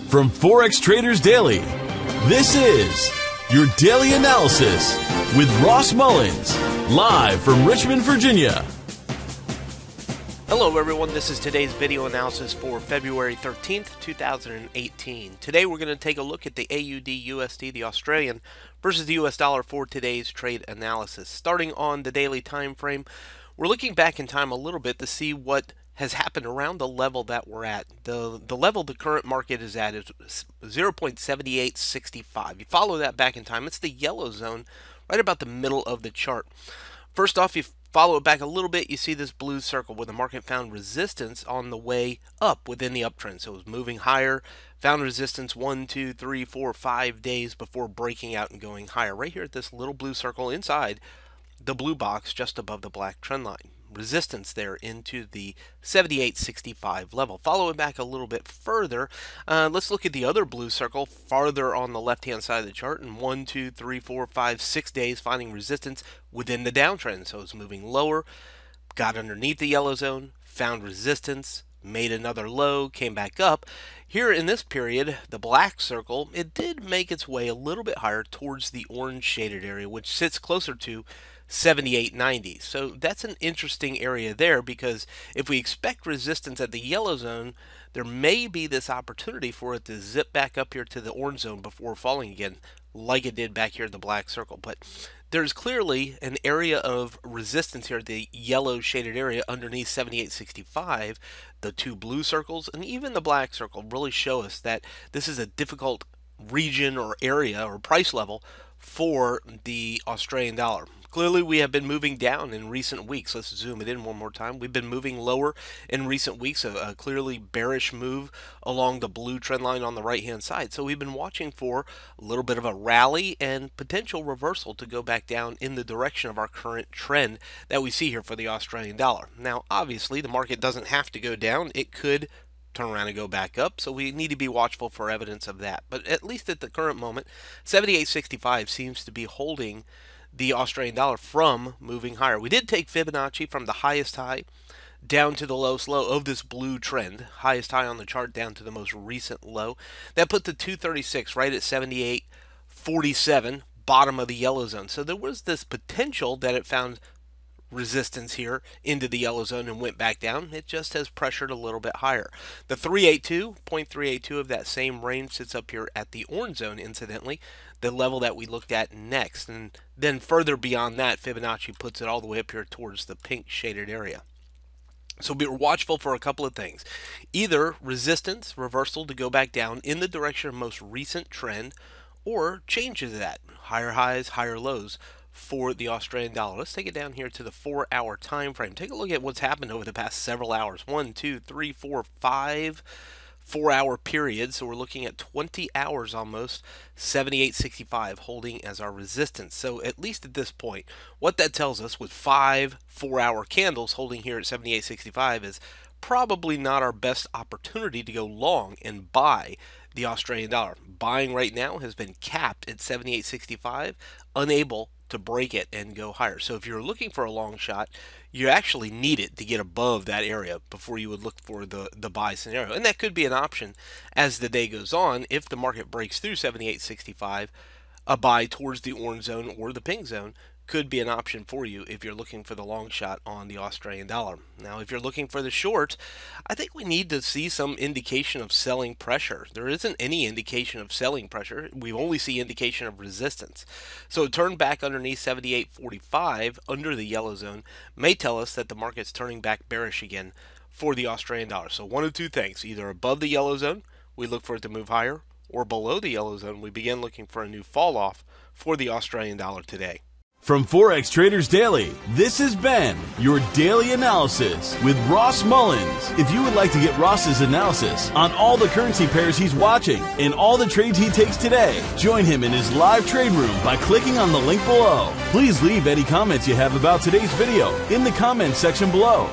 From Forex Traders Daily, this is your daily analysis with Ross Mullins, live from Richmond, Virginia. Hello everyone, this is today's video analysis for February 13th, 2018. Today we're going to take a look at the AUDUSD, the Australian, versus the US dollar for today's trade analysis. Starting on the daily time frame, we're looking back in time a little bit to see what has happened around the level that we're at. The level the current market is at is 0.7865. You follow that back in time, it's the yellow zone right about the middle of the chart. First off, you follow it back a little bit, you see this blue circle where the market found resistance on the way up within the uptrend. So it was moving higher, found resistance 1, 2, 3, 4, 5 days before breaking out and going higher. Right here at this little blue circle inside the blue box just above the black trend line. Resistance there into the 78.65 level. Follow it back a little bit further. Let's look at the other blue circle farther on the left hand side of the chart, and 1, 2, 3, 4, 5, 6 days finding resistance within the downtrend. So it's moving lower, got underneath the yellow zone, found resistance, made another low, came back up. Here in this period, the black circle, it did make its way a little bit higher towards the orange shaded area, which sits closer to 78.90. So that's an interesting area there, because if we expect resistance at the yellow zone, there may be this opportunity for it to zip back up here to the orange zone before falling again, like it did back here in the black circle. But there's clearly an area of resistance here, the yellow shaded area underneath 78.65. The two blue circles and even the black circle really show us that this is a difficult region or area or price level for the Australian dollar. Clearly, we have been moving down in recent weeks. Let's zoom it in one more time. We've been moving lower in recent weeks, a clearly bearish move along the blue trend line on the right-hand side. So we've been watching for a little bit of a rally and potential reversal to go back down in the direction of our current trend that we see here for the Australian dollar. Now, obviously, the market doesn't have to go down. It could turn around and go back up, so we need to be watchful for evidence of that. But at least at the current moment, 78.65 seems to be holding the Australian dollar from moving higher. We did take Fibonacci from the highest high down to the lowest low of this blue trend, highest high on the chart down to the most recent low. That put the 236 right at 78.47, bottom of the yellow zone. So there was this potential that it found resistance here into the yellow zone and went back down. It just has pressured a little bit higher. The 0.382 of that same range sits up here at the orange zone, incidentally, the level that we looked at next. And then further beyond that, Fibonacci puts it all the way up here towards the pink shaded area. So be watchful for a couple of things. Either resistance, reversal to go back down in the direction of most recent trend, or changes of that, higher highs, higher lows for the Australian dollar. Let's take it down here to the 4-hour time frame. Take a look at what's happened over the past several hours. 1, 2, 3, 4, 5 4-hour periods. So we're looking at 20 hours almost. 78.65 holding as our resistance. So at least at this point, what that tells us with 5 4-hour candles holding here at 78.65 is probably not our best opportunity to go long and buy the Australian dollar. Buying right now has been capped at 78.65, unable to break it and go higher. So if you're looking for a long shot, you actually need it to get above that area before you would look for the buy scenario. And that could be an option as the day goes on. If the market breaks through 78.65, a buy towards the orange zone or the pink zone could be an option for you if you're looking for the long shot on the Australian dollar. Now, if you're looking for the short, I think we need to see some indication of selling pressure. There isn't any indication of selling pressure. We only see indication of resistance. So a turn back underneath 78.45 under the yellow zone may tell us that the market's turning back bearish again for the Australian dollar. So one of two things, either above the yellow zone, we look for it to move higher, or below the yellow zone, we begin looking for a new fall off for the Australian dollar today. From Forex Traders Daily, this has been your daily analysis with Ross Mullins. If you would like to get Ross's analysis on all the currency pairs he's watching and all the trades he takes today, join him in his live trade room by clicking on the link below. Please leave any comments you have about today's video in the comments section below.